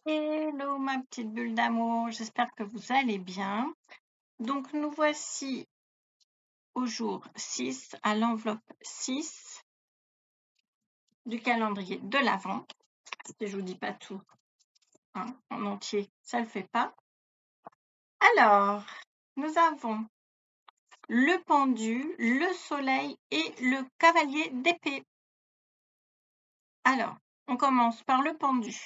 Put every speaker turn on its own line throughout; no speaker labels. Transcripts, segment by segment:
Hello ma petite bulle d'amour, j'espère que vous allez bien. Donc nous voici au jour 6, à l'enveloppe 6 du calendrier de l'Avent. Si je vous dis pas tout en entier, ça le fait pas. Alors, nous avons le pendu, le soleil et le cavalier d'épée. Alors, on commence par le pendu.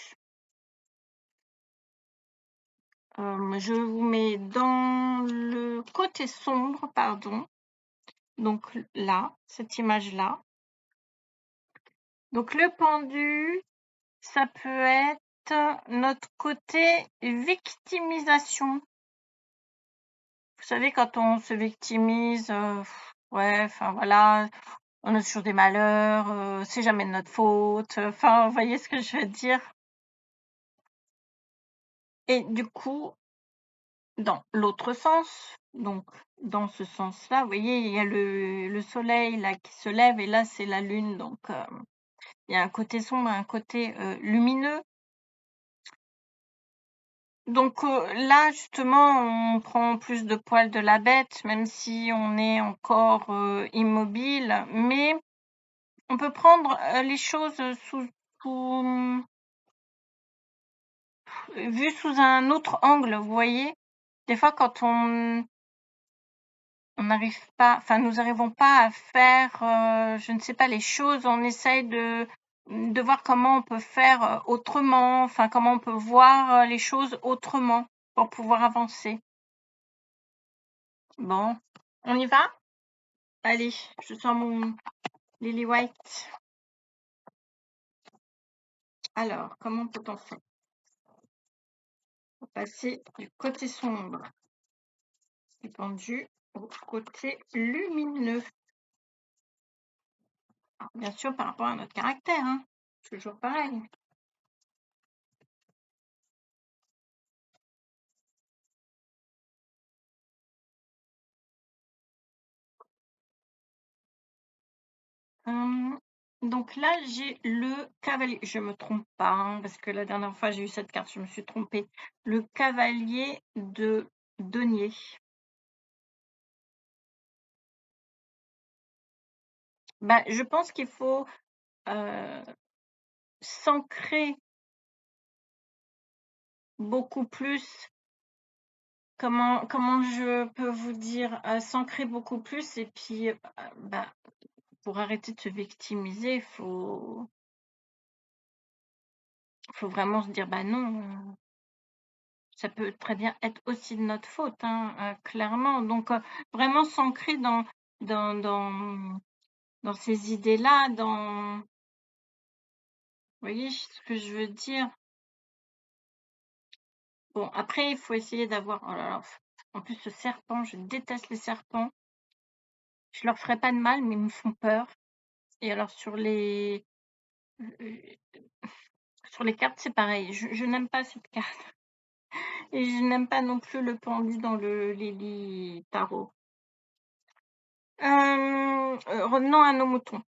Je vous mets dans le côté sombre, pardon. Donc là, cette image-là. Donc le pendu, ça peut être notre côté victimisation. Vous savez, quand on se victimise, ouais, enfin voilà, on a toujours des malheurs, c'est jamais de notre faute, enfin, vous voyez ce que je veux dire? Et du coup, dans l'autre sens, donc dans ce sens-là, vous voyez, il y a le soleil là qui se lève et là c'est la lune, donc il y a un côté sombre et un côté lumineux. Donc là justement on prend plus de poil de la bête, même si on est encore immobile, mais on peut prendre les choses sous vues sous un autre angle, vous voyez? Des fois quand on n'arrive pas, enfin nous n'arrivons pas à faire, je ne sais pas, les choses, on essaye de voir comment on peut faire autrement, enfin comment on peut voir les choses autrement pour pouvoir avancer. Bon, on y va? Allez, je sors mon Lily White. Alors, comment peut-on faire? On va passer du côté sombre du pendu au côté lumineux. Alors, bien sûr, par rapport à notre caractère, hein. Toujours pareil. Donc là, j'ai le cavalier. Je me trompe pas, hein, parce que la dernière fois, j'ai eu cette carte, je me suis trompée. Le cavalier de denier. Bah, je pense qu'il faut s'ancrer beaucoup plus. Comment je peux vous dire? S'ancrer beaucoup plus et puis, bah, pour arrêter de se victimiser, faut vraiment se dire: «Bah non, ça peut très bien être aussi de notre faute, hein», clairement. Donc, vraiment s'ancrer dans dans dans ces idées-là, vous voyez ce que je veux dire? Bon, après, il faut essayer d'avoir, oh là là, en plus ce serpent, je déteste les serpents. Je leur ferai pas de mal, mais ils me font peur. Et alors sur les cartes, c'est pareil. Je n'aime pas cette carte et je n'aime pas non plus le pendu dans le Lily Tarot. Revenons à nos moutons.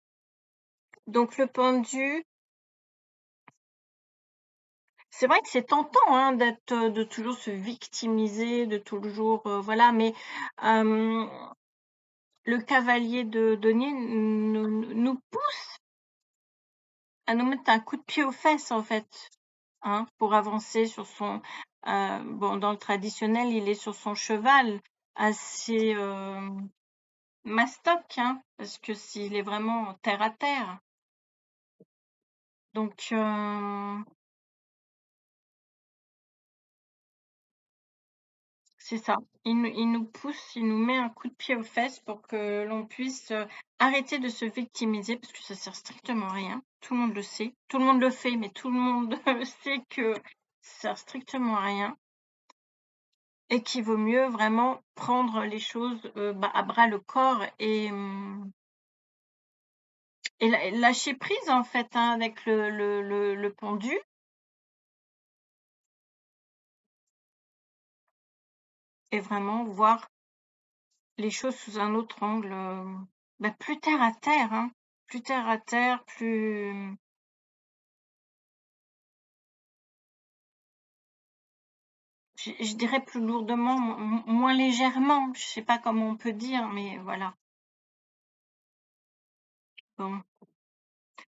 Donc le pendu, c'est vrai que c'est tentant, hein, de toujours se victimiser, de toujours, voilà, mais le cavalier de denier nous pousse à nous mettre un coup de pied aux fesses, en fait, hein, pour avancer sur son, bon, dans le traditionnel, il est sur son cheval, assez, mastoc, hein, parce que s'il est vraiment terre à terre. Donc c'est ça. Il nous pousse, il nous met un coup de pied aux fesses pour que l'on puisse, arrêter de se victimiser parce que ça sert strictement à rien. Tout le monde le sait. Tout le monde le fait, mais tout le monde sait que ça sert strictement à rien et qu'il vaut mieux vraiment prendre les choses, bah, à bras le corps et lâcher prise en fait, hein, avec le pendu et vraiment voir les choses sous un autre angle, bah, plus terre à terre, hein. Plus terre à terre, plus je dirais plus lourdement, moins légèrement. Je sais pas comment on peut dire, mais voilà. Bon.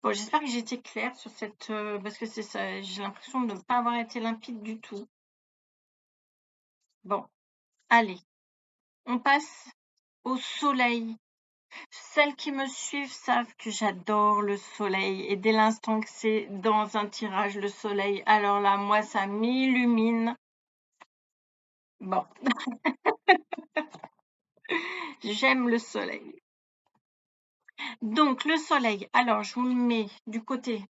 Bon, j'espère que j'ai été claire sur cette, parce que c'est ça, j'ai l'impression de ne pas avoir été limpide du tout. Bon, allez, on passe au soleil. Celles qui me suivent savent que j'adore le soleil et dès l'instant que c'est dans un tirage le soleil, alors là, moi, ça m'illumine. Bon, j'aime le soleil. Donc, le soleil, alors je vous le mets du côté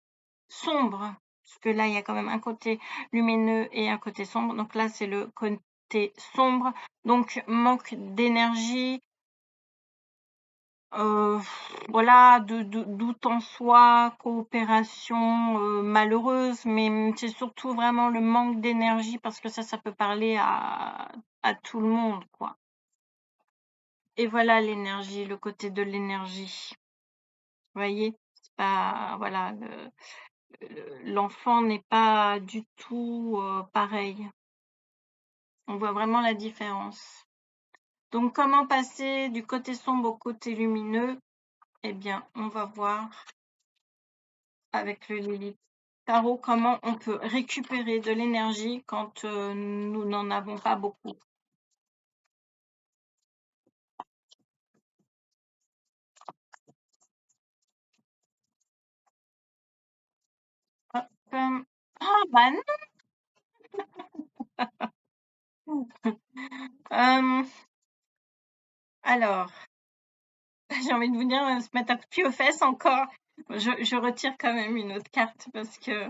sombre, parce que là, il y a quand même un côté lumineux et un côté sombre. Donc là, c'est le côté sombre. Donc, manque d'énergie, voilà, de doute en soi, coopération malheureuse, mais c'est surtout vraiment le manque d'énergie parce que ça peut parler à tout le monde, quoi. Et voilà l'énergie, le côté de l'énergie. Vous voyez, c'est pas, voilà, l'enfant n'est pas du tout pareil. On voit vraiment la différence. Donc, comment passer du côté sombre au côté lumineux? Eh bien, on va voir avec le Lilith Tarot comment on peut récupérer de l'énergie quand nous n'en avons pas beaucoup. Hop. Ah bah non. Alors, j'ai envie de vous dire, se mettre un coup de pied aux fesses encore. Je retire quand même une autre carte parce que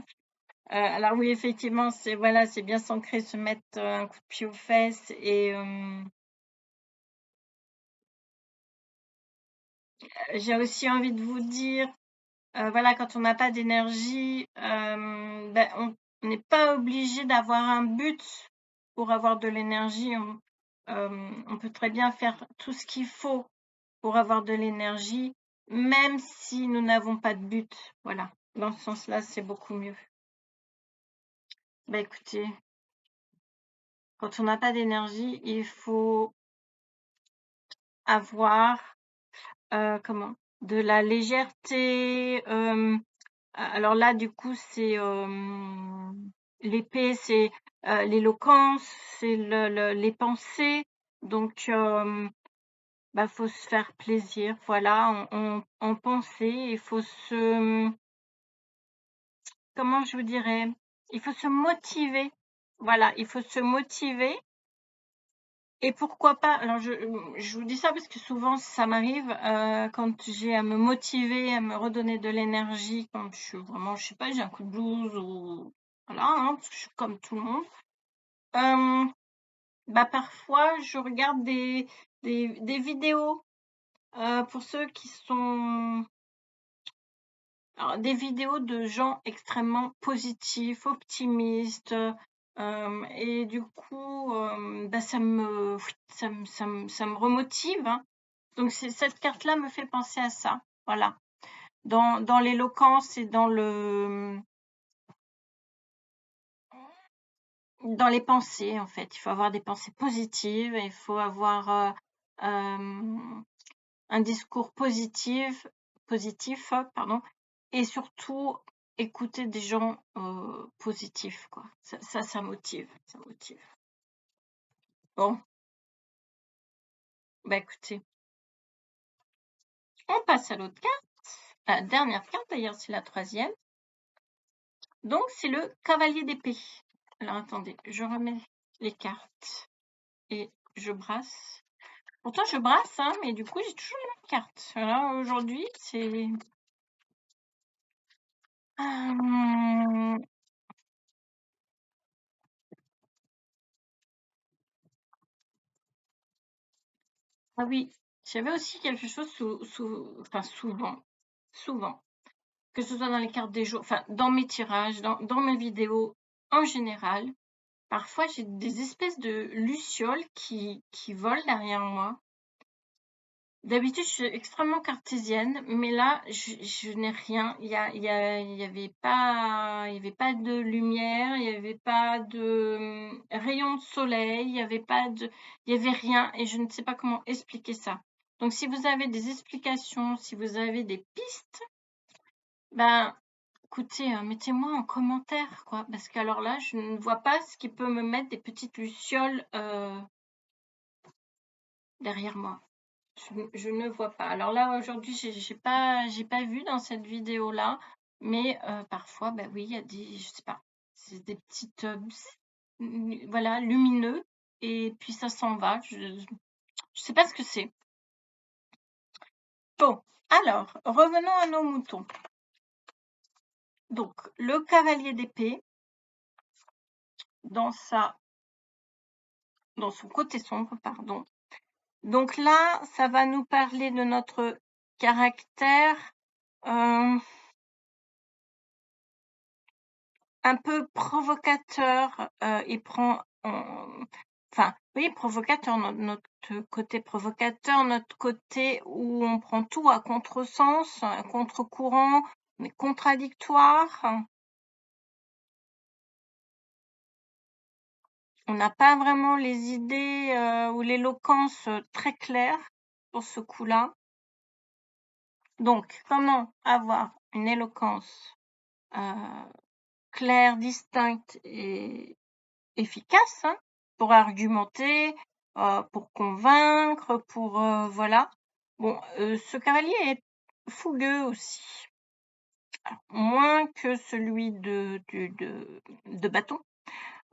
alors oui, effectivement, c'est voilà, c'est bien s'ancrer, se mettre un coup de pied aux fesses et j'ai aussi envie de vous dire, voilà, quand on n'a pas d'énergie, ben, on n'est pas obligé d'avoir un but pour avoir de l'énergie. On peut très bien faire tout ce qu'il faut pour avoir de l'énergie, même si nous n'avons pas de but. Voilà, dans ce sens-là, c'est beaucoup mieux. Bah écoutez, quand on n'a pas d'énergie, il faut avoir comment? De la légèreté. Alors là, du coup, c'est l'épée, c'est l'éloquence, c'est les pensées. Donc, bah, faut se faire plaisir. Voilà, en pensée, il faut se, comment je vous dirais? Il faut se motiver. Voilà, il faut se motiver. Et pourquoi pas, alors je vous dis ça parce que souvent ça m'arrive quand j'ai à me motiver, à me redonner de l'énergie, quand je suis vraiment, je sais pas, j'ai un coup de blues ou voilà, hein, parce que je suis comme tout le monde. Bah parfois je regarde des vidéos pour ceux qui sont alors, des vidéos de gens extrêmement positifs, optimistes, et du coup, bah, ça me remotive, hein. Donc cette carte-là me fait penser à ça, voilà. Dans l'éloquence et dans les pensées, en fait. Il faut avoir des pensées positives, il faut avoir un discours positif, pardon, et surtout écouter des gens positifs, quoi. Ça motive, ça motive. Bon, bah écoutez, on passe à l'autre carte, la dernière carte d'ailleurs, c'est la troisième. Donc c'est le cavalier d'épée. Alors attendez, je remets les cartes et je brasse. Pourtant je brasse, hein, mais du coup j'ai toujours les mêmes cartes. Voilà, aujourd'hui c'est ah oui, j'avais aussi quelque chose enfin souvent, que ce soit dans les cartes des jours, enfin dans mes tirages, dans mes vidéos en général, parfois j'ai des espèces de lucioles qui volent derrière moi. D'habitude, je suis extrêmement cartésienne, mais là, je n'ai rien. Il y avait pas de lumière, il y avait pas de rayon de soleil, il y avait rien, et je ne sais pas comment expliquer ça. Donc, si vous avez des explications, si vous avez des pistes, ben, écoutez, mettez-moi en commentaire, quoi, parce qu'alors là, je ne vois pas ce qui peut me mettre des petites lucioles derrière moi. Je ne vois pas. Alors là, aujourd'hui, j'ai pas vu dans cette vidéo-là, mais parfois, bah oui, il y a des, je sais pas, c'est des petites, voilà, lumineux, et puis ça s'en va. Je sais pas ce que c'est. Bon, alors, revenons à nos moutons. Donc, le cavalier d'épée, dans son côté sombre, pardon. Donc là, ça va nous parler de notre caractère. Un peu provocateur, il prend enfin, oui, provocateur, notre côté provocateur, notre côté où on prend tout à contresens, à contre-courant, on est contradictoire. On n'a pas vraiment les idées ou l'éloquence très claire pour ce coup-là. Donc, comment avoir une éloquence claire, distincte et efficace, hein, pour argumenter, pour convaincre, pour voilà. Bon, ce cavalier est fougueux aussi. Alors, moins que celui de bâton,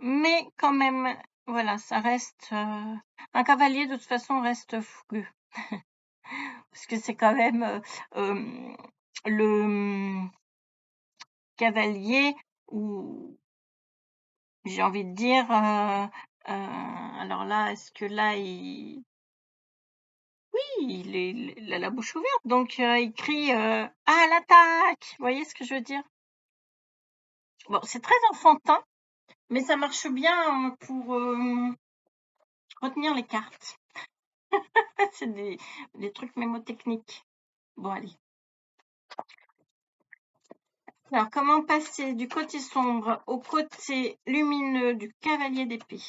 mais quand même, voilà, ça reste un cavalier de toute façon reste fougueux parce que c'est quand même le cavalier où j'ai envie de dire, alors là, est-ce que là, il a la bouche ouverte, donc il crie à l'attaque. Vous voyez ce que je veux dire? Bon, c'est très enfantin, mais ça marche bien pour retenir les cartes. C'est des trucs mémotechniques. Bon, allez. Alors, comment passer du côté sombre au côté lumineux du cavalier d'épée?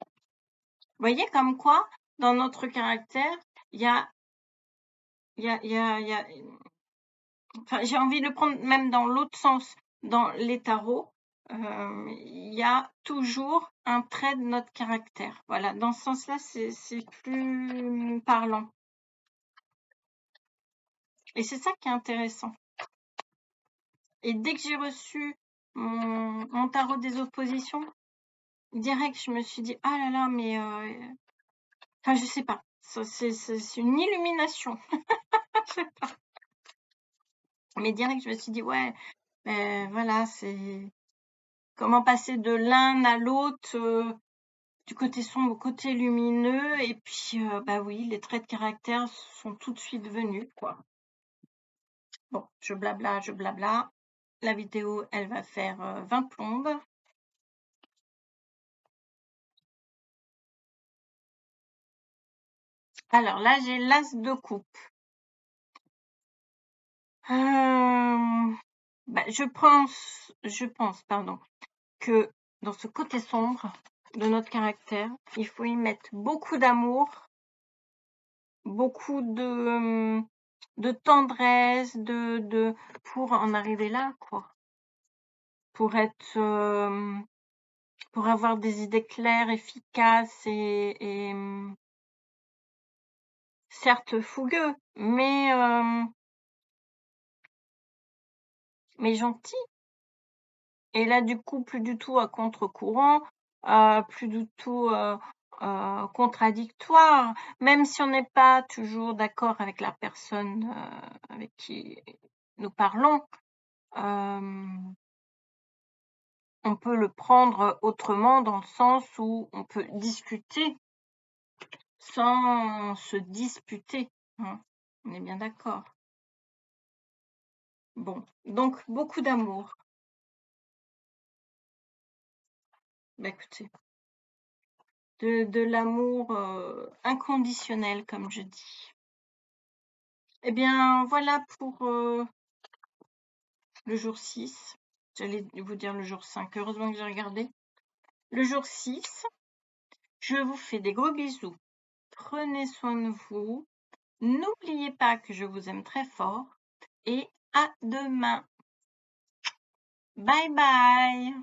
Vous voyez comme quoi, dans notre caractère, il y a enfin, j'ai envie de le prendre même dans l'autre sens, dans les tarots, il y a toujours un trait de notre caractère. Voilà, dans ce sens-là, c'est plus parlant. Et c'est ça qui est intéressant. Et dès que j'ai reçu mon tarot des oppositions, direct, je me suis dit, ah là là, mais enfin, je sais pas. C'est une illumination. Je sais pas. Mais direct, je me suis dit, ouais, voilà, c'est comment passer de l'un à l'autre, du côté sombre au côté lumineux, et puis, bah oui, les traits de caractère sont tout de suite venus, quoi. Bon, je blabla, je blabla. La vidéo, elle va faire 20 plombes. Alors là, j'ai l'as de coupe. Bah, je pense, pardon, que dans ce côté sombre de notre caractère, il faut y mettre beaucoup d'amour, beaucoup de tendresse, pour en arriver là, quoi. Pour être, pour avoir des idées claires, efficaces et certes fougueux, mais gentil. Et là, du coup, plus du tout à contre-courant, plus du tout contradictoire, même si on n'est pas toujours d'accord avec la personne avec qui nous parlons, on peut le prendre autrement dans le sens où on peut discuter sans se disputer, hein. On est bien d'accord. Bon, donc beaucoup d'amour. Bah écoutez. de l'amour inconditionnel, comme je dis. Eh bien, voilà pour le jour 6. J'allais vous dire le jour 5. Heureusement que j'ai regardé. Le jour 6, je vous fais des gros bisous. Prenez soin de vous. N'oubliez pas que je vous aime très fort. Et à demain. Bye bye.